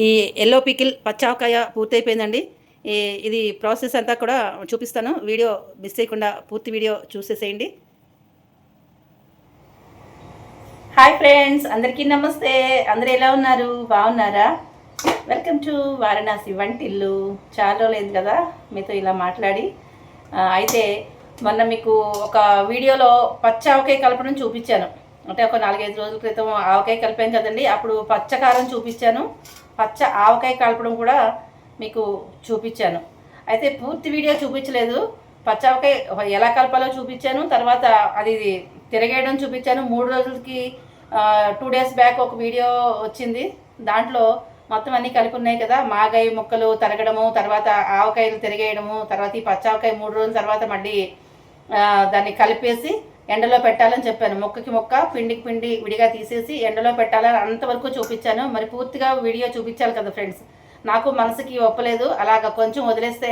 ఈ yellow pickle పచ్చావకాయ పూర్తయిపోయిందండి. ఇది process అంతా కూడా చూపిస్తాను. వీడియో మిస్ చేయకుండా పూర్తి వీడియో చూసేసేయండి. హాయ్ ఫ్రెండ్స్, అందరికీ నమస్తే. అందరూ ఎలా ఉన్నారు? బాగున్నారా? వెల్కమ్ టు వారణాసి వంటిల్లు. చాలా రోజులైంది కదా మీతో ఇలా మాట్లాడి. అయితే మొన్న మీకు ఒక వీడియోలో పచ్చి ఆవకాయ కలపడం చూపించాను. అంటే ఒక 4-5 రోజుల క్రితం ఆవకాయ కలిపాను కదండి. అప్పుడు పచ్చకారం చూపించాను, పచ్చ ఆవకాయ కలపడం కూడా మీకు చూపించాను. అయితే పూర్తి వీడియో చూపించలేదు. పచ్చావకాయ ఎలా కలపాలో చూపించాను, తర్వాత అది తిరగేయడం చూపించాను. 3 రోజులకి 2 డేస్ బ్యాక్ ఒక వీడియో వచ్చింది. దాంట్లో మొత్తం అన్నీ కలిపి ఉన్నాయి కదా. మాగాయ ముక్కలు తరగడము, తర్వాత ఆవకాయలు తిరగేయడము, తర్వాత ఈ పచ్చావకాయ 3 రోజుల తర్వాత మళ్ళీ దాన్ని కలిపేసి ఎండలో పెట్టాలని చెప్పాను. మొక్కకి మొక్క, పిండికి పిండి విడిగా తీసేసి ఎండలో పెట్టాలని అంతవరకు చూపించాను. మరి పూర్తిగా వీడియో చూపించాలి కదా ఫ్రెండ్స్. నాకు మనసుకి ఒప్పలేదు. అలాగ కొంచెం వదిలేస్తే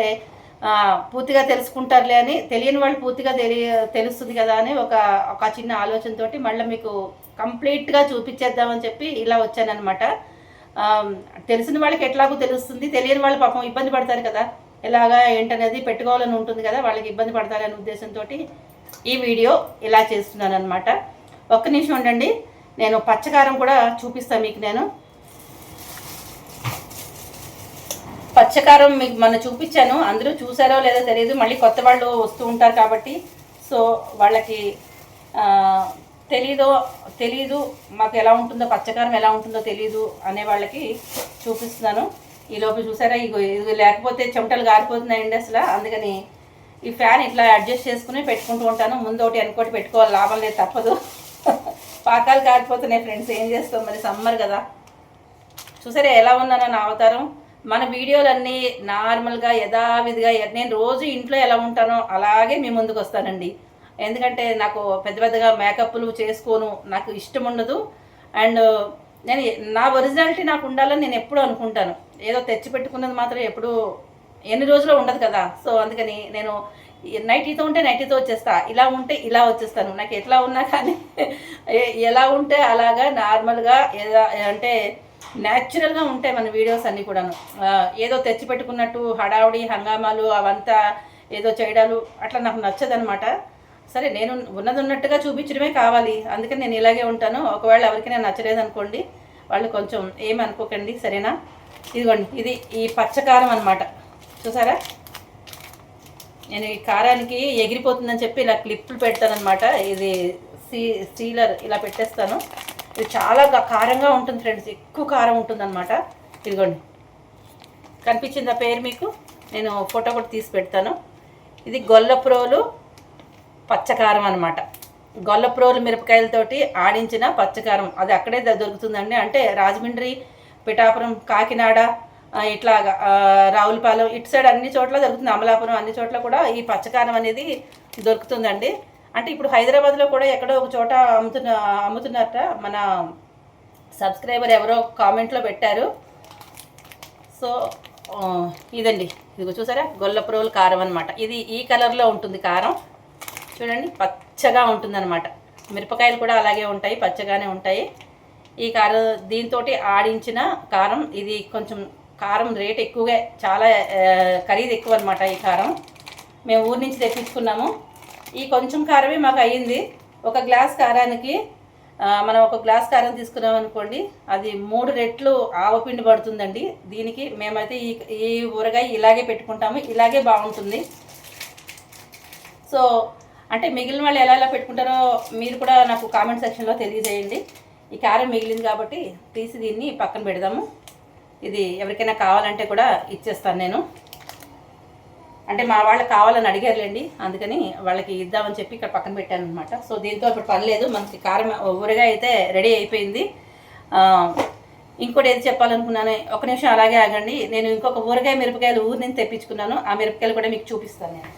పూర్తిగా తెలుసుకుంటారులే అని, తెలియని వాళ్ళు పూర్తిగా తెలుస్తుంది కదా అని ఒక చిన్న ఆలోచనతోటి మళ్ళీ మీకు కంప్లీట్గా చూపించేద్దామని చెప్పి ఇలా వచ్చానమాట. తెలిసిన వాళ్ళకి ఎట్లాగో తెలుస్తుంది, తెలియని వాళ్ళు పాపం ఇబ్బంది పడతారు కదా, ఎలాగా ఏంటనేది పెట్టుకోవాలని ఉంటుంది కదా, వాళ్ళకి ఇబ్బంది పడతారనే ఉద్దేశంతో ఈ వీడియో ఇలా చేస్తున్నాను అనమాట. ఒక్క నిమిషం ఉండండి, నేను పచ్చకారం కూడా చూపిస్తాను మీకు. నేను పచ్చకారం మీకు మొన్న చూపించాను, అందరూ చూసారో లేదో తెలియదు, మళ్ళీ కొత్త వాళ్ళు వస్తూ ఉంటారు కాబట్టి సో వాళ్ళకి తెలీదు మాకు ఎలా ఉంటుందో, పచ్చకారం ఎలా ఉంటుందో తెలీదు అనే వాళ్ళకి చూపిస్తున్నాను. ఈలోపు చూసారా, ఇది లేకపోతే చెమటలు గారిపోతున్నాయండి అసలు. అందుకని ఈ ఫ్యాన్ ఇట్లా అడ్జస్ట్ చేసుకుని పెట్టుకుంటూ ఉంటాను. ముందు ఒకటి వెనకోటి పెట్టుకోవాలి, లాభం లేదు, తప్పదు. పాకాలు కారిపోతున్నాయి ఫ్రెండ్స్, ఏం చేస్తాం మరి, సమ్మర్ కదా. చూసారా ఎలా ఉన్నానో నా అవతారం. మన వీడియోలన్నీ నార్మల్గా యథావిధిగా నేను రోజు ఇంట్లో ఎలా ఉంటానో అలాగే మీ ముందుకు వస్తానండి. ఎందుకంటే నాకు పెద్దగా మేకప్లు చేసుకోను, నాకు ఇష్టం ఉండదు. అండ్ నేను నా ఒరిజినాలిటీ నాకు ఉండాలని నేను ఎప్పుడూ అనుకుంటాను. ఏదో తెచ్చి పెట్టుకున్నది మాత్రం ఎప్పుడూ ఎన్ని రోజులు ఉండదు కదా. సో అందుకని నేను నైటీతో ఉంటే నైటీతో వచ్చేస్తా, ఇలా ఉంటే ఇలా వచ్చేస్తాను. నాకు ఎట్లా ఉన్నా కానీ ఎలా ఉంటే అలాగా నార్మల్గా అంటే న్యాచురల్గా ఉంటాయి మన వీడియోస్ అన్నీ కూడాను. ఏదో తెచ్చి పెట్టుకున్నట్టు హడావుడి హంగామాలు అవంతా ఏదో చేయడాలు అట్లా నాకు నచ్చదనమాట. సరే, నేను ఉన్నది ఉన్నట్టుగా చూపించడమే కావాలి, అందుకని నేను ఇలాగే ఉంటాను. ఒకవేళ ఎవరికి నేను నచ్చలేదు అనుకోండి, వాళ్ళు కొంచెం ఏమనుకోకండి, సరేనా. ఇదిగోండి, ఇది ఈ పచ్చకారం అనమాట. చూసారా, నేను ఈ కారానికి ఎగిరిపోతుందని చెప్పి ఇలా క్లిప్పులు పెడతానమాట. ఇది సీలర్ ఇలా పెట్టేస్తాను. ఇది చాలా కారంగా ఉంటుంది ఫ్రెండ్స్, ఎక్కువ కారం ఉంటుంది అనమాట. ఇదిగోండి, కనిపించింది ఆ పేరు మీకు, నేను ఫోటో కూడా తీసి పెడతాను. ఇది గొల్లప్రోలు పచ్చకారం అనమాట. గొల్లప్రోలు మిరపకాయలతోటి ఆడించిన పచ్చకారం, అది అక్కడే దొరుకుతుందండి. అంటే రాజమండ్రి, పిఠాపురం, కాకినాడ, ఇట్లాగా రావులపాలెం ఇటు సైడ్ అన్ని చోట్ల దొరుకుతుంది. అమలాపురం అన్ని చోట్ల కూడా ఈ పచ్చకారం అనేది దొరుకుతుందండి. అంటే ఇప్పుడు హైదరాబాద్లో కూడా ఎక్కడో ఒక చోట అమ్ముతున్నారట. మన సబ్స్క్రైబర్ ఎవరో కామెంట్లో పెట్టారు. సో ఇదండి, ఇదిగో చూసారా, గొల్లప్రోలు కారం అనమాట. ఇది ఈ కలర్లో ఉంటుంది కారం, చూడండి, పచ్చగా ఉంటుందన్నమాట. మిరపకాయలు కూడా అలాగే ఉంటాయి, పచ్చగానే ఉంటాయి. ఈ కారం దీంతో ఆడించిన కారం. ఇది కొంచెం కారం రేట్ ఎక్కువగా, చాలా ఖరీదు ఎక్కువ అనమాట ఈ కారం. మేము ఊరి నుంచి తెప్పించుకున్నాము. ఈ కొంచెం కారమే మాకు అయ్యింది. ఒక గ్లాస్ కారానికి మనం ఒక గ్లాస్ కారం తీసుకున్నాం అనుకోండి, అది 3 రెట్లు ఆవపిండి పడుతుందండి. దీనికి మేమైతే ఈ ఊరగాయ ఇలాగే పెట్టుకుంటాము, ఇలాగే బాగుంటుంది. సో అంటే మిగిలిన వాళ్ళు ఎలా పెట్టుకుంటారో మీరు కూడా నాకు కామెంట్ సెక్షన్లో తెలియజేయండి. ఈ కారం మిగిలింది కాబట్టి తీసి దీన్ని పక్కన పెడదాము. ఇది ఎవరికైనా కావాలంటే కూడా ఇచ్చేస్తాను నేను. అంటే మా వాళ్ళు కావాలని అడిగారులేండి, అందుకని వాళ్ళకి ఇద్దామని చెప్పి ఇక్కడ పక్కన పెట్టాను అనమాట. సో దీంతో ఇప్పుడు పని లేదు, మనకి కారం ఊరగాయ అయితే రెడీ అయిపోయింది. ఇంకోటి ఏది చెప్పాలనుకున్నాను, ఒక నిమిషం అలాగే ఆగండి. నేను ఇంకొక ఊరగాయ మిరపకాయలు ఊరి నుంచి తెప్పించుకున్నాను. ఆ మిరపకాయలు కూడా మీకు చూపిస్తాను నేను.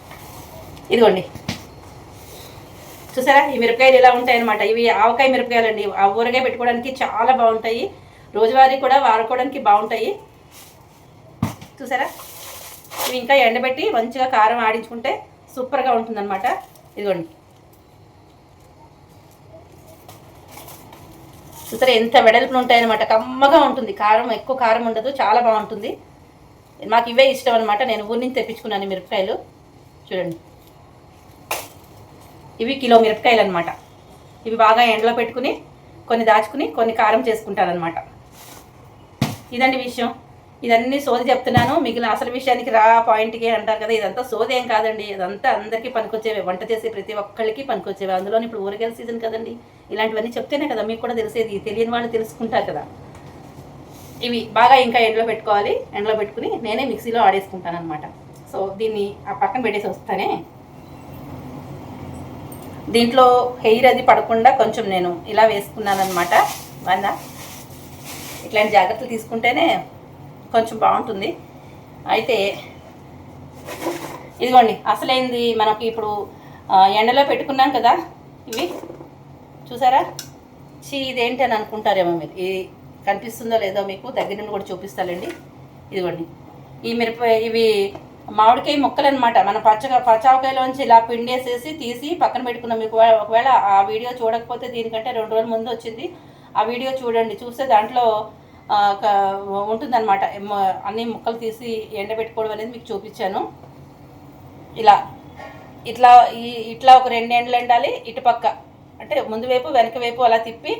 ఇదిగోండి, చూసారా, ఈ మిరపకాయలు ఇలా ఉంటాయి అనమాట. ఇవి ఆవకాయ మిరపకాయలు అండి. ఆ ఊరగాయ పెట్టుకోవడానికి చాలా బాగుంటాయి, రోజువారీ కూడా వాడుకోవడానికి బాగుంటాయి. చూసారా, ఇవి ఇంకా ఎండబెట్టి మంచిగా కారం ఆడించుకుంటే సూపర్గా ఉంటుందన్నమాట. ఇదిగోండి, చూసారా ఎంత వెడల్పులు ఉంటాయన్నమాట. కమ్మగా ఉంటుంది, కారం ఎక్కువ కారం ఉండదు, చాలా బాగుంటుంది. మాకు ఇవే ఇష్టం అనమాట. నేను ఊరి నుంచి తెప్పించుకున్నాను మిరపకాయలు. చూడండి, ఇవి కిలో మిరపకాయలు అనమాట. ఇవి బాగా ఎండలో పెట్టుకుని కొన్ని దాచుకుని కొన్ని కారం చేసుకుంటారనమాట. ఇదండి విషయం. ఇదన్నీ సోది చెప్తున్నాను, మిగిలిన అసలు విషయానికి రా పాయింట్కి అంటారు కదా, ఇదంతా సోది ఏం కాదండి. ఇదంతా అందరికీ పనికొచ్చేవి, వంట చేసే ప్రతి ఒక్కళ్ళకి పనికొచ్చేవి. అందులో ఇప్పుడు ఊరగాయల సీజన్ కదండి, ఇలాంటివన్నీ చెప్తేనే కదా మీకు కూడా తెలిసేది. తెలియని వాళ్ళు తెలుసుకుంటారు కదా. ఇవి బాగా ఇంకా ఎండలో పెట్టుకోవాలి. ఎండలో పెట్టుకుని నేనే మిక్సీలో ఆడేసుకుంటాను అనమాట. సో దీన్ని ఆ పక్కన పెట్టేసి వస్తానే. దీంట్లో హెయిర్ అది పడకుండా కొంచెం నేను ఇలా వేసుకున్నాను అనమాట. వందా ఇట్లాంటి జాగ్రత్తలు తీసుకుంటేనే కొంచెం బాగుంటుంది. అయితే ఇదిగోండి, అసలైంది మనకి ఇప్పుడు ఎండలో పెట్టుకున్నాం కదా. ఇవి చూసారా, ఇదేంటి అని అనుకుంటారేమో మీరు. ఇది కనిపిస్తుందో లేదో మీకు దగ్గర నుండి కూడా చూపిస్తానండి. ఇదిగోండి, ఈ ఇవి మామిడికాయ ముక్కలు అనమాట. మన పచ్చావకాయలోంచి ఇలా పిండేసేసి తీసి పక్కన పెట్టుకున్నాం. మీకు ఒకవేళ ఆ వీడియో చూడకపోతే దీనికంటే 2 రోజుల ముందు వచ్చింది, ఆ వీడియో చూడండి. చూస్తే దాంట్లో ఉంటుందన్నమాట. అన్ని ముక్కలు తీసి ఎండబెట్టుకోవడం అనేది మీకు చూపించాను. ఇట్లా ఒక 2 ఎండలు ఎండాలి. ఇటుపక్క అంటే ముందు వైపు వెనక వైపు అలా తిప్పి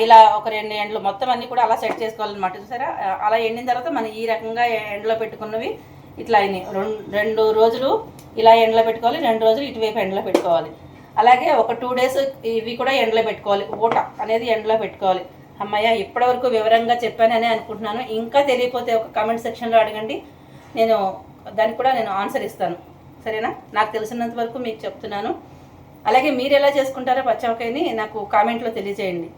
ఇలా ఒక 2 ఎండలు మొత్తం అన్నీ కూడా అలా సెట్ చేసుకోవాలన్నమాట. చూసారా, అలా ఎండిన తర్వాత మనం ఈ రకంగా ఎండలో పెట్టుకున్నవి ఇట్లా అయినాయి. 2 రోజులు ఇలా ఎండలో పెట్టుకోవాలి, 2 రోజులు ఇటువైపు ఎండలో పెట్టుకోవాలి. అలాగే ఒక 2 డేస్ ఇవి కూడా ఎండలో పెట్టుకోవాలి. ఊట అనేది ఎండలో పెట్టుకోవాలి. అమ్మయ్య, ఇప్పటివరకు వివరంగా చెప్పానని అనుకుంటున్నాను. ఇంకా తెలియకపోతే ఒక కామెంట్ సెక్షన్లో అడగండి, నేను దానికి కూడా నేను ఆన్సర్ ఇస్తాను. సరేనా, నాకు తెలిసినంత వరకు మీకు చెప్తున్నాను. అలాగే మీరు ఎలా చేసుకుంటారో పచ్చవకాయని నాకు కామెంట్లో తెలియజేయండి.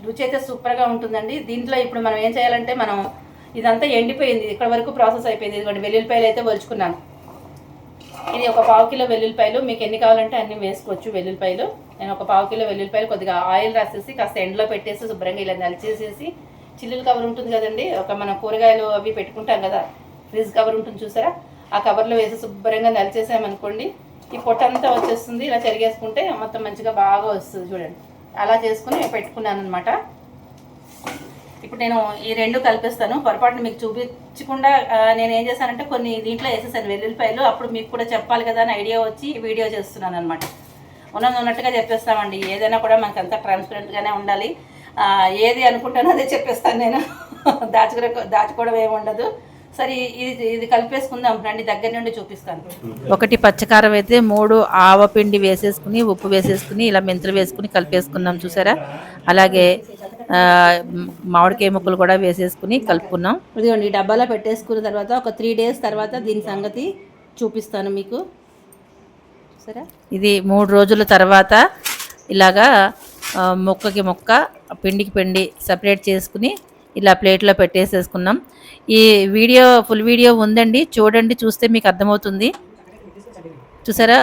రుచి అయితే సూపర్గా ఉంటుందండి. దీంట్లో ఇప్పుడు మనం ఏం చేయాలంటే, మనం ఇదంతా ఎండిపోయింది, ఇక్కడ వరకు ప్రాసెస్ అయిపోయింది. ఇదిగోండి, వెల్లుల్లిపాయలు అయితే ఒలుచుకున్నాను. ఇది ఒక 1/4 కిలో వెల్లుల్లిపాయలు. మీకు ఎన్ని కావాలంటే అన్ని వేసుకోవచ్చు వెల్లుల్లిపాయలు. నేను ఒక 1/4 కిలో వెల్లుల్లిపాయలు కొద్దిగా ఆయిల్ రాసేసి కాస్త ఎండలో పెట్టేసి శుభ్రంగా ఇలా నలిచేసేసి, చిల్లుల కవర్ ఉంటుంది కదండి, ఒక మనం కూరగాయలు అవి పెట్టుకుంటాం కదా, ఫ్రిడ్జ్ కవర్ ఉంటుంది చూసారా, ఆ కవర్లో వేసి శుభ్రంగా నలిచేసామనుకోండి, ఈ పొట్టంతా వచ్చేస్తుంది. ఇలా చెరిగేసుకుంటే మొత్తం మంచిగా బాగా వస్తుంది. చూడండి, అలా చేసుకుని పెట్టుకున్నాను అనమాట. ఇప్పుడు నేను ఈ 2 కలిపేస్తాను. పొరపాటున మీకు చూపించకుండా నేను ఏం చేశానంటే కొన్ని దీంట్లో వేసేసాను వెల్లుల్లిపాయలు. అప్పుడు మీకు కూడా చెప్పాలి కదా అని ఐడియా వచ్చి వీడియో చేస్తున్నాను అనమాట. ఉన్నట్టుగా చెప్పేస్తామండి. ఏదైనా కూడా మనకు అంతా ట్రాన్స్పరెంట్గానే ఉండాలి. ఏది అనుకుంటానో అదే చెప్పేస్తాను నేను. దాచుకోవడం ఏమి ఉండదు. సరే, ఇది కలిపేసుకుందాం రండి, దగ్గర నుండి చూపిస్తాను. 1 పచ్చకారం అయితే 3 ఆవపిండి వేసేసుకుని ఉప్పు వేసేసుకుని ఇలా మెంతులు వేసుకుని కలిపేసుకున్నాం చూసారా. అలాగే మామిడికాయ ముక్కలు కూడా వేసేసుకుని కలుపుకున్నాం. ఇదిగోండి, ఈ డబ్బాలో పెట్టేసుకున్న తర్వాత ఒక 3 డేస్ తర్వాత దీని సంగతి చూపిస్తాను మీకు. సరే, ఇది 3 రోజుల తర్వాత ఇలాగా ముక్కకి ముక్క పిండికి పిండి సపరేట్ చేసుకుని ఇలా ప్లేట్లో పెట్టేసేసుకున్నాం. ఈ వీడియో ఫుల్ వీడియో ఉందండి, చూడండి, చూస్తే మీకు అర్థమవుతుంది. చూసారా,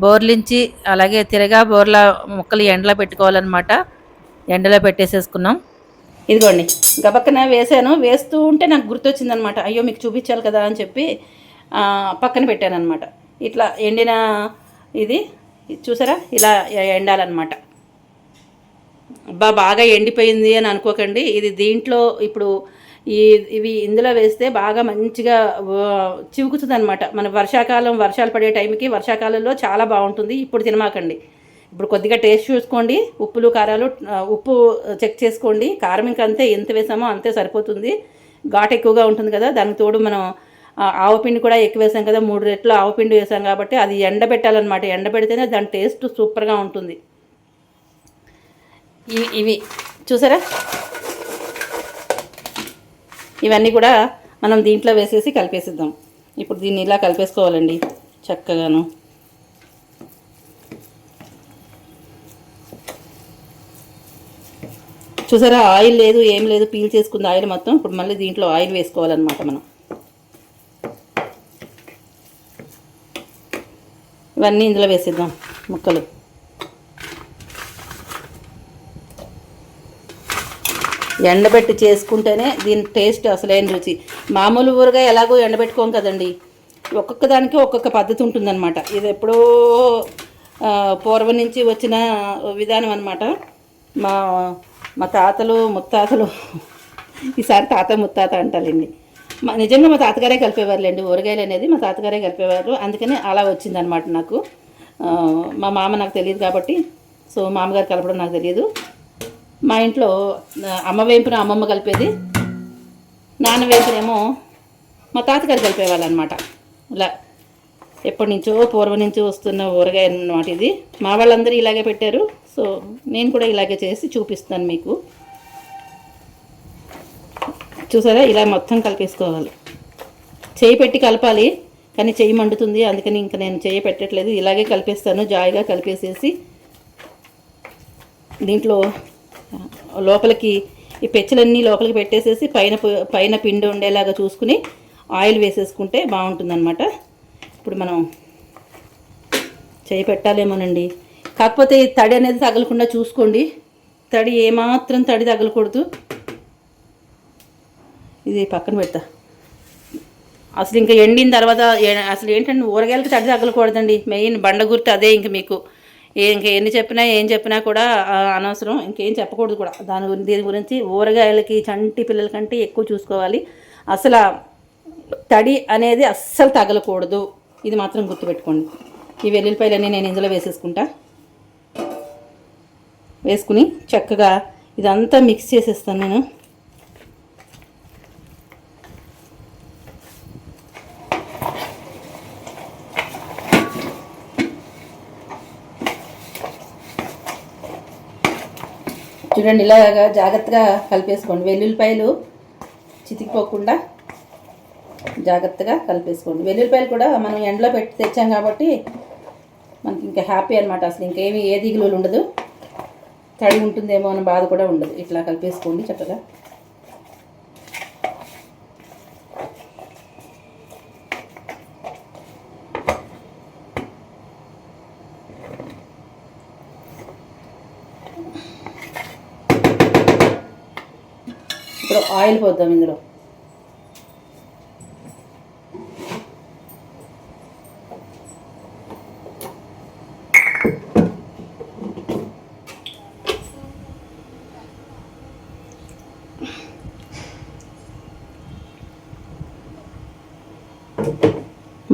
బోర్లించి అలాగే తిరగా బోర్ల ముక్కలు ఎండలో పెట్టుకోవాలన్నమాట. ఎండలో పెట్టేసేసుకున్నాం. ఇదిగోండి, గబక్కన వేసాను. వేస్తూ ఉంటే నాకు గుర్తొచ్చిందనమాట, అయ్యో మీకు చూపించాలి కదా అని చెప్పి పక్కన పెట్టాను అనమాట. ఇట్లా ఎండిన ఇది చూసారా, ఇలా ఎండాలన్నమాట. బాగా ఎండిపోయింది అని అనుకోకండి. ఇది దీంట్లో ఇప్పుడు ఇవి ఇందులో వేస్తే బాగా మంచిగా చివుకుతుంది అనమాట. మన వర్షాలు పడే టైంకి, వర్షాకాలంలో చాలా బాగుంటుంది. ఇప్పుడు తినమాకండి. ఇప్పుడు కొద్దిగా టేస్ట్ చూసుకోండి, ఉప్పులు కారాలు, ఉప్పు చెక్ చేసుకోండి. కారం ఇంకా అంతే, ఎంత వేసామో అంతే సరిపోతుంది. ఘాటు ఎక్కువగా ఉంటుంది కదా, దానికి తోడు మనం ఆవపిండి కూడా ఎక్కువ వేసాం కదా, 3 రెట్లు ఆవపిండి వేసాం కాబట్టి అది ఎండబెట్టాలన్నమాట. ఎండబెడితేనే దాని టేస్ట్ సూపర్గా ఉంటుంది. ఇవి చూసారా, ఇవన్నీ కూడా మనం దీంట్లో వేసేసి కలిపేసిద్దాం. ఇప్పుడు దీన్ని ఇలా కలిపేసుకోవాలండి చక్కగాను. చూసారా, ఆయిల్ లేదు, ఏం లేదు, పీల్ చేసుకుంది ఆయిల్ మొత్తం. ఇప్పుడు మళ్ళీ దీంట్లో ఆయిల్ వేసుకోవాలన్నమాట మనం. ఇవన్నీ ఇందులో వేసేద్దాం ముక్కలు. ఎండబెట్టి చేసుకుంటేనే దీని టేస్ట్ అసలైన రుచి. మామూలు ఊరగా ఎలాగో ఎండబెట్టుకోం కదండి, ఒక్కొక్క దానికి ఒక్కొక్క పద్ధతి ఉంటుందన్నమాట. ఇది ఎప్పుడో పూర్వం నుంచి వచ్చిన విధానం అనమాట. మా మా తాతలు ముత్తాతలు ఈసారి తాత ముత్తాత అంటారండి. నిజంగా మా తాతగారే కలిపేవారులేండి ఊరగాయలు అనేది, మా తాతగారే కలిపేవారు. అందుకని అలా వచ్చిందనమాట నాకు. మా మామ నాకు తెలియదు కాబట్టి, సో మామగారు కలపడం నాకు తెలియదు. మా ఇంట్లో అమ్మ వేంపున అమ్మమ్మ కలిపేది, నాన్న వేంపునేమో మా తాతగారు కలిపేవాళ్ళు అనమాట. ఇలా ఎప్పటి నుంచో పూర్వం నుంచి వస్తున్న ఊరగాయ అన్నమాట ఇది. మా వాళ్ళందరూ ఇలాగే పెట్టారు, సో నేను కూడా ఇలాగే చేసి చూపిస్తాను మీకు. చూసారా, ఇలా మొత్తం కలిపేసుకోవాలి. చేయి పెట్టి కలపాలి, కానీ చెయ్యి మండుతుంది, అందుకని ఇంకా నేను చెయ్యి పెట్టట్లేదు. ఇలాగే కలిపేస్తాను, జాయిగా కలిపేసేసి దీంట్లో లోపలికి ఈ పెచ్చలన్నీ లోపలికి పెట్టేసేసి పైన పిండి ఉండేలాగా చూసుకుని ఆయిల్ వేసేసుకుంటే బాగుంటుందన్నమాట. ఇప్పుడు మనం చేయి పెట్టాలేమోనండి, కాకపోతే తడి అనేది తగలకుండా చూసుకోండి. తడి ఏమాత్రం తడి తగలకూడదు. ఇది పక్కన పెడతా. అసలు ఇంకా ఎండిన తర్వాత అసలు ఏంటంటే ఊరగాయలకి తడి తగలకూడదండి. మెయిన్ బండ గుర్తు అదే. ఇంక మీకు ఇంకా ఎన్ని చెప్పినా ఏం చెప్పినా కూడా అనవసరం, ఇంకేం చెప్పకూడదు కూడా దీని గురించి. ఊరగాయలకి చంటి పిల్లల కంటే ఎక్కువ చూసుకోవాలి. అసలు తడి అనేది అస్సలు తగలకూడదు, ఇది మాత్రం గుర్తుపెట్టుకోండి. ఈ వెల్లుల్లిపాయలన్నీ నేను ఇందులో వేసేసుకుంటా. వేసుకుని చక్కగా ఇదంతా మిక్స్ చేసేస్తాను నేను. చూడండి, ఇలాగా జాగ్రత్తగా కలిపేసుకోండి. వెల్లుల్లిపాయలు చితికిపోకుండా జాగ్రత్తగా కలిపేసుకోండి. వెల్లుల్లిపాయలు కూడా మనం ఎండలో పెట్టి తెచ్చాం కాబట్టి మనకి ఇంకా హ్యాపీ అనమాట. అసలు ఇంకేమీ ఏ దిగులు ఉండదు, తడి ఉంటుందేమో అన్న బాధ కూడా ఉండదు. ఇట్లా కలిపేసుకోండి చక్కగా. ఇప్పుడు ఆయిల్ పోద్దాం ఇందులో.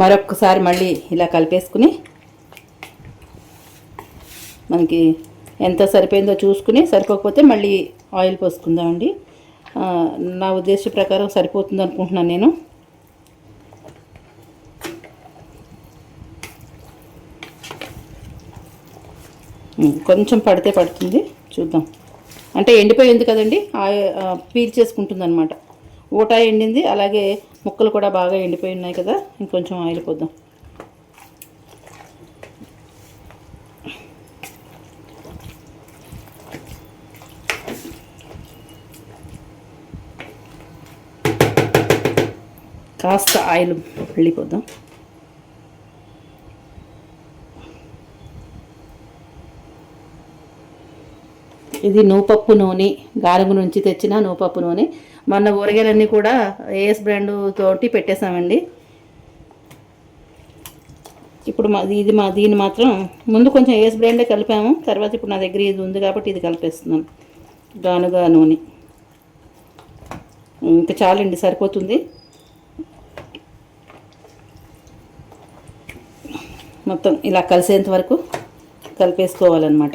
మరొక్కసారి మళ్ళీ ఇలా కలిపేసుకుని మనకి ఎంత సరిపోయిందో చూసుకుని, సరిపోకపోతే మళ్ళీ ఆయిల్ పోసుకుందామండి. నా ఉద్దేశ ప్రకారం సరిపోతుంది అనుకుంటున్నాను నేను. కొంచెం పడితే పడుతుంది, చూద్దాం. అంటే ఎండిపోయింది కదండి, పీల్ చేసుకుంటుంది అనమాట. ఊట ఎండింది, అలాగే ముక్కలు కూడా బాగా ఎండిపోయి ఉన్నాయి కదా. ఇంకొంచెం ఆయిల్ పోద్దాం. కాస్త ఆయిల్ వెళ్ళిపోద్దాం. ఇది నూపప్పు నూనె, గారెగు నుంచి తెచ్చిన నూపప్పు నూనె. మొన్న ఊరగాయలన్నీ కూడా ఏఎస్ బ్రాండ్ తోటి పెట్టేసామండి. ఇప్పుడు దీన్ని మాత్రం ముందు కొంచెం ఏఎస్ బ్రాండే కలిపాము, తర్వాత ఇప్పుడు నా దగ్గర ఇది ఉంది కాబట్టి ఇది కలిపేస్తున్నాను. గానుగా నూనె ఇంకా చాలండి, సరిపోతుంది. మొత్తం ఇలా కలిసేంత వరకు కలిపేసుకోవాలన్నమాట.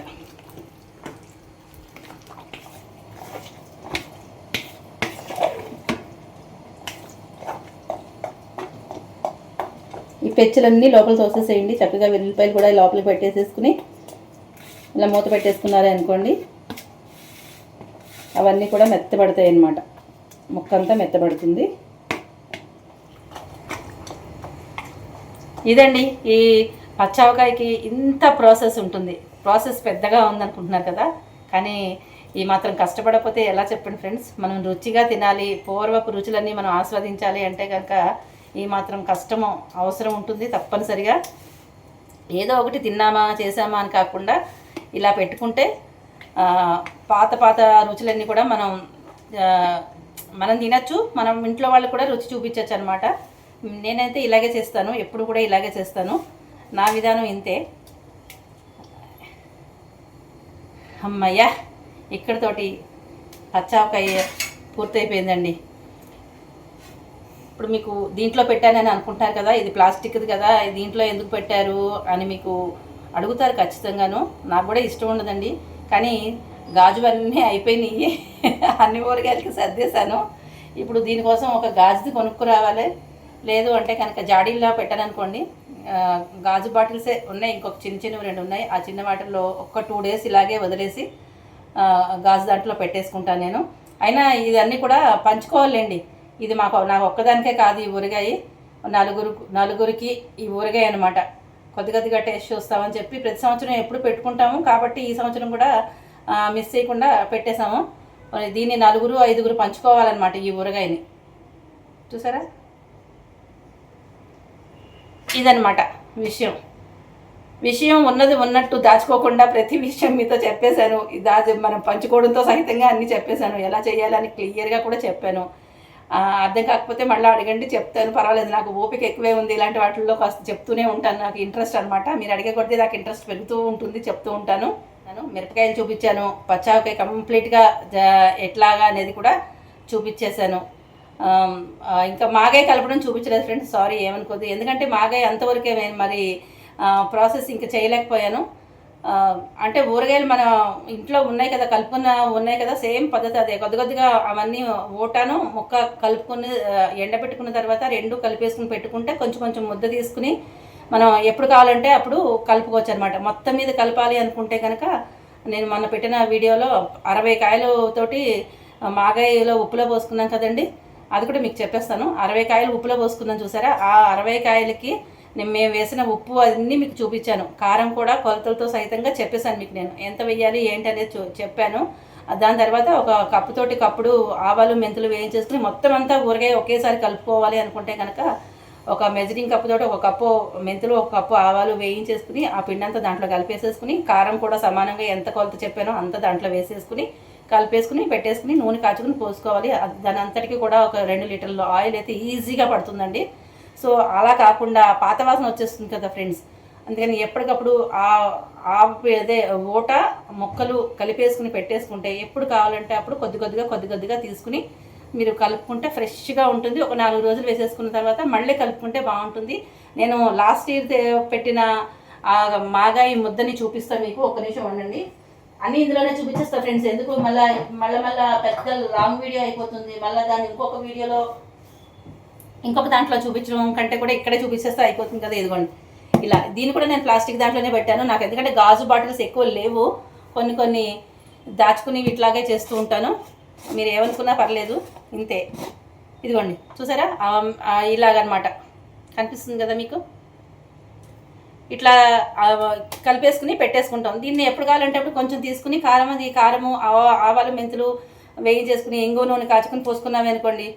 ఈ పెచ్చులన్నీ లోపల తోసేసేయండి చక్కగా. వెల్లుల్లిపాయలు కూడా లోపలికి పెట్టేసేసుకుని ఇలా మూత పెట్టేసుకున్నారే అనుకోండి, అవన్నీ కూడా మెత్తబడతాయి అన్నమాట. ముక్క అంతా మెత్తబడుతుంది. ఇదండి ఈ పచ్చావకాయకి ఇంత ప్రాసెస్ ఉంటుంది. ప్రాసెస్ పెద్దగా ఉందనుకుంటున్నారు కదా, కానీ ఈ మాత్రం కష్టపడకపోతే ఎలా చెప్పండి ఫ్రెండ్స్. మనం రుచిగా తినాలి, పూర్వపు రుచులన్నీ మనం ఆస్వాదించాలి అంటే కనుక ఈ మాత్రం కష్టము అవసరం ఉంటుంది తప్పనిసరిగా. ఏదో ఒకటి తిన్నామా చేసామా అని కాకుండా ఇలా పెట్టుకుంటే పాత రుచులన్నీ కూడా మనం తినచ్చు, మనం ఇంట్లో వాళ్ళకి కూడా రుచి చూపించవచ్చు అనమాట. నేనైతే ఇలాగే చేస్తాను, ఎప్పుడు కూడా ఇలాగే చేస్తాను. నా విధానం ఇంతే. అమ్మయ్య, ఇక్కడితోటి పచ్చావకాయ పూర్తయిపోయిందండి. ఇప్పుడు మీకు దీంట్లో పెట్టానని అనుకుంటారు కదా, ఇది ప్లాస్టిక్ది కదా, దీంట్లో ఎందుకు పెట్టారు అని మీకు అడుగుతారు ఖచ్చితంగాను. నాకు కూడా ఇష్టం ఉండదండి, కానీ గాజువన్నీ అయిపోయినాయి. అన్ని ఊరగాయలకి సర్దేశాను. ఇప్పుడు దీనికోసం ఒక గాజుది కొనుక్కు రావాలి. లేదు అంటే కనుక జాడీల్లో పెట్టాననుకోండి, గాజు బాటిల్సే ఉన్నాయి, ఇంకొక చిన్నవి 2 ఉన్నాయి. ఆ చిన్న వాటిల్లో ఒక 2 days ఇలాగే వదిలేసి గాజు దాంట్లో పెట్టేసుకుంటాను నేను. అయినా ఇదన్నీ కూడా పంచుకోవాలండి. ఇది నాకు ఒక్కదానికే కాదు ఈ ఊరగాయ, నలుగురికి ఈ ఊరగాయ అనమాట. కొద్దిగా టేస్ట్ చూస్తామని చెప్పి ప్రతి సంవత్సరం ఎప్పుడు పెట్టుకుంటాము, కాబట్టి ఈ సంవత్సరం కూడా మిస్ చేయకుండా పెట్టేశాము. దీన్ని 4-5 పంచుకోవాలన్నమాట ఈ ఊరగాయని. చూసారా, ఇదనమాట విషయం ఉన్నది ఉన్నట్టు దాచుకోకుండా ప్రతి విషయం మీతో చెప్పేశాను. మనం పంచుకోవడంతో సహితంగా అన్నీ చెప్పేశాను. ఎలా చేయాలని క్లియర్గా కూడా చెప్పాను. అర్థం కాకపోతే మళ్ళీ అడగండి, చెప్తాను, పర్వాలేదు. నాకు ఓపిక ఎక్కువే ఉంది, ఇలాంటి వాటిల్లో కాస్త చెప్తూనే ఉంటాను. నాకు ఇంట్రెస్ట్ అనమాట. మీరు అడిగే కొద్దీ నాకు ఇంట్రెస్ట్ పెరుగుతూ ఉంటుంది, చెప్తూ ఉంటాను. నేను మిరపకాయలు చూపించాను, పచ్చావకాయ కంప్లీట్గా ఎట్లాగా అనేది కూడా చూపించేశాను. ఇంకా మాగాయ కలపడం చూపించలేదు ఫ్రెండ్స్, సారీ ఏమనుకోద్దు. ఎందుకంటే మాగాయ అంతవరకే మరి ప్రాసెస్ ఇంకా చేయలేకపోయాను. అంటే ఊరగాయలు మన ఇంట్లో ఉన్నాయి కదా, ఉన్నాయి కదా, సేమ్ పద్ధతి అదే. కొద్దిగా అవన్నీ ఓటాను ముక్క కలుపుకొని ఎండబెట్టుకున్న తర్వాత 2 కలిపేసుకుని పెట్టుకుంటే కొంచెం ముద్ద తీసుకుని మనం ఎప్పుడు కావాలంటే అప్పుడు కలుపుకోవచ్చు అనమాట. మొత్తం మీద కలపాలి అనుకుంటే కనుక నేను మొన్న పెట్టిన వీడియోలో 60 కాయలతోటి మాగాయలో ఉప్పులో పోసుకున్నాం కదండి, అది కూడా మీకు చెప్పేస్తాను. 60 కాయలు ఉప్పులో పోసుకున్నాను చూసారా, ఆ 60 కాయలకి మేము వేసిన ఉప్పు అన్నీ మీకు చూపించాను. కారం కూడా కొలతలతో సహితంగా చెప్పేశాను మీకు. నేను ఎంత వేయాలి ఏంటి అనేది చెప్పాను. దాని తర్వాత ఒక కప్పుడు ఆవాలు మెంతులు వేయించేసుకుని మొత్తం అంతా ఊరగాయ ఒకేసారి కలుపుకోవాలి అనుకుంటే కనుక ఒక మెజరింగ్ కప్పుతోటి 1 కప్పు మెంతులు 1 కప్పు ఆవాలు వేయించేసుకుని ఆ పిండంతా దాంట్లో కలిపేసేసుకుని కారం కూడా సమానంగా ఎంత కొలత చెప్పానో అంత దాంట్లో వేసేసుకుని కలిపేసుకుని పెట్టేసుకుని నూనె కాచుకుని పోసుకోవాలి. దాని అంతటికి కూడా ఒక 2 లీటర్ల ఆయిల్ అయితే ఈజీగా పడుతుందండి. సో అలా కాకుండా పాత వాసన వచ్చేస్తుంది కదా ఫ్రెండ్స్, అందుకని ఎప్పటికప్పుడు అదే ఓట ముక్కలు కలిపేసుకుని పెట్టేసుకుంటే ఎప్పుడు కావాలంటే అప్పుడు కొద్దిగా తీసుకుని మీరు కలుపుకుంటే ఫ్రెష్గా ఉంటుంది. ఒక 4 రోజులు వేసేసుకున్న తర్వాత మళ్ళీ కలుపుకుంటే బాగుంటుంది. నేను లాస్ట్ ఇయర్ పెట్టిన మాగాయి ముద్దని చూపిస్తాను మీకు. ఒక నిమిషం ఉండండి, అన్నీ ఇందులోనే చూపించేస్తా ఫ్రెండ్స్. ఎందుకు మళ్ళీ పెద్ద లాంగ్ వీడియో అయిపోతుంది. మళ్ళీ దాన్ని ఇంకొక దాంట్లో చూపించడం కంటే కూడా ఇక్కడే చూపించేస్తే అయిపోతుంది కదా. ఇదిగోండి ఇలా, దీన్ని కూడా నేను ప్లాస్టిక్ దాంట్లోనే పెట్టాను. నాకు ఎందుకంటే గాజు బాటిల్స్ ఎక్కువ లేవు, కొన్ని దాచుకుని ఇట్లాగే చేస్తూ ఉంటాను. మీరు ఏమనుకున్నా పర్లేదు, ఇంతే. ఇదిగోండి చూసారా, ఇలాగనమాట కనిపిస్తుంది కదా మీకు. ఇట్లా కలిపేసుకుని పెట్టేసుకుంటాం. దీన్ని ఎప్పుడు కావాలంటే అప్పుడు కొంచెం తీసుకుని కారము ఆవాలు మెంతులు వేయించేసుకుని ఇంగువ నూనె కాచుకుని పోసుకున్నామే అనుకోండి,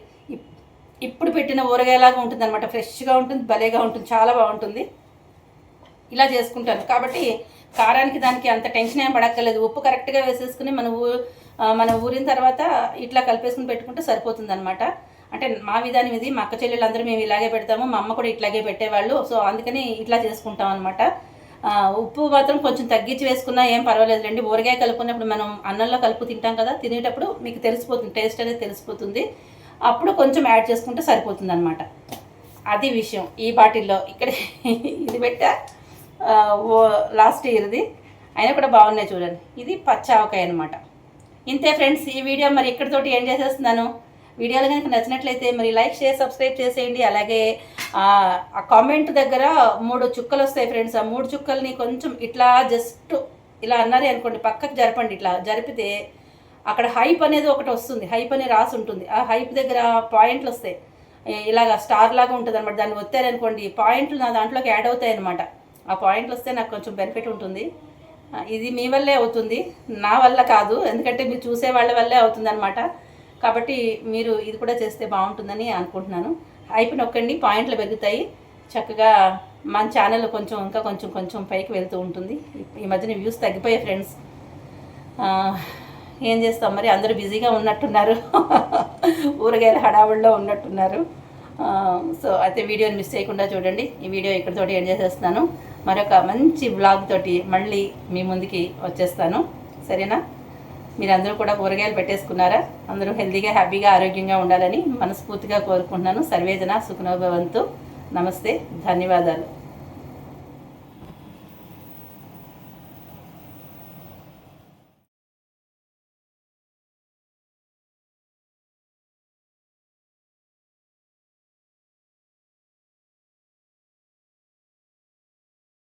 ఇప్పుడు పెట్టిన ఊరగాయలాగా ఉంటుంది అనమాట. ఫ్రెష్గా ఉంటుంది, భలేగా ఉంటుంది, చాలా బాగుంటుంది. ఇలా చేసుకుంటాను కాబట్టి కారానికి దానికి అంత టెన్షన్ ఏం పడక్కర్లేదు. ఉప్పు కరెక్ట్గా వేసేసుకుని మన ఊరిన తర్వాత ఇట్లా కలిపేసుకుని పెట్టుకుంటే సరిపోతుంది అనమాట. అంటే మా విధానం ఇది. మా అక్క చెల్లెళ్ళందరూ మేము ఇలాగే పెడతాము, మా అమ్మ కూడా ఇట్లాగే పెట్టేవాళ్ళు. సో అందుకని ఇట్లా చేసుకుంటాం అనమాట. ఉప్పు మాత్రం కొంచెం తగ్గించి వేసుకున్నా ఏం పర్వాలేదు రండి. ఊరగాయ కలుపుకున్నప్పుడు మనం అన్నంలో కలుపు తింటాం కదా, తినేటప్పుడు మీకు తెలిసిపోతుంది, టేస్ట్ అనేది తెలిసిపోతుంది. అప్పుడు కొంచెం యాడ్ చేసుకుంటే సరిపోతుంది అనమాట. అది విషయం. ఈ బాటిల్లో ఇక్కడ ఇది పెట్టా, లాస్ట్ ఇయర్ది అయినా కూడా బాగున్నాయి చూడండి. ఇది పచ్చావకాయ అనమాట. ఇంతే ఫ్రెండ్స్, ఈ వీడియో మరి ఇక్కడితోటి ఏం చేసేస్తున్నాను. వీడియోలు కనుక నచ్చినట్లయితే మరి లైక్ షేర్ సబ్స్క్రైబ్ చేసేయండి. అలాగే ఆ కామెంట్ దగ్గర 3 చుక్కలు వస్తాయి ఫ్రెండ్స్. ఆ 3 చుక్కల్ని కొంచెం ఇట్లా జస్ట్ ఇలా అన్నారే అనుకోండి, పక్కకు జరపండి. ఇట్లా జరిపితే అక్కడ హైప్ అనేది ఒకటి వస్తుంది, హైప్ అని రాసి ఉంటుంది. ఆ హైప్ దగ్గర పాయింట్లు వస్తాయి, ఇలాగ స్టార్ లాగా ఉంటుంది అనమాట. దాన్ని ఒత్తారనుకోండి, పాయింట్లు నా దాంట్లోకి యాడ్ అవుతాయి అనమాట. ఆ పాయింట్లు వస్తే నాకు కొంచెం బెనిఫిట్ ఉంటుంది. ఇది మీ వల్లే అవుతుంది, నా వల్ల కాదు. ఎందుకంటే మీరు చూసే వాళ్ళ వల్లే అవుతుంది అనమాట. కాబట్టి మీరు ఇది కూడా చేస్తే బాగుంటుందని అనుకుంటున్నాను. హైప్ నొక్కండి, పాయింట్లు పెరుగుతాయి. చక్కగా మన ఛానల్ ఇంకా కొంచెం పైకి వెళ్తూ ఉంటుంది. ఈ మధ్యన వ్యూస్ తగ్గిపోయాయి ఫ్రెండ్స్. ఏం చేస్తాం మరి, అందరూ బిజీగా ఉన్నట్టున్నారు, ఊరగాయల హడావుడిలో ఉన్నట్టున్నారు. సో అయితే వీడియోని మిస్ చేయకుండా చూడండి. ఈ వీడియో ఇక్కడితోటి ఎండ్ చేసేస్తున్నాను. మరొక మంచి బ్లాగ్ తోటి మళ్ళీ మీ ముందుకి వచ్చేస్తాను, సరేనా? మీరందరూ కూడా కూరగాయలు పెట్టేసుకున్నారా? అందరూ హెల్తీగా హ్యాపీగా ఆరోగ్యంగా ఉండాలని మనస్ఫూర్తిగా కోరుకుంటున్నాను. సర్వేజన సుఖనో భవంతు. నమస్తే, ధన్యవాదాలు.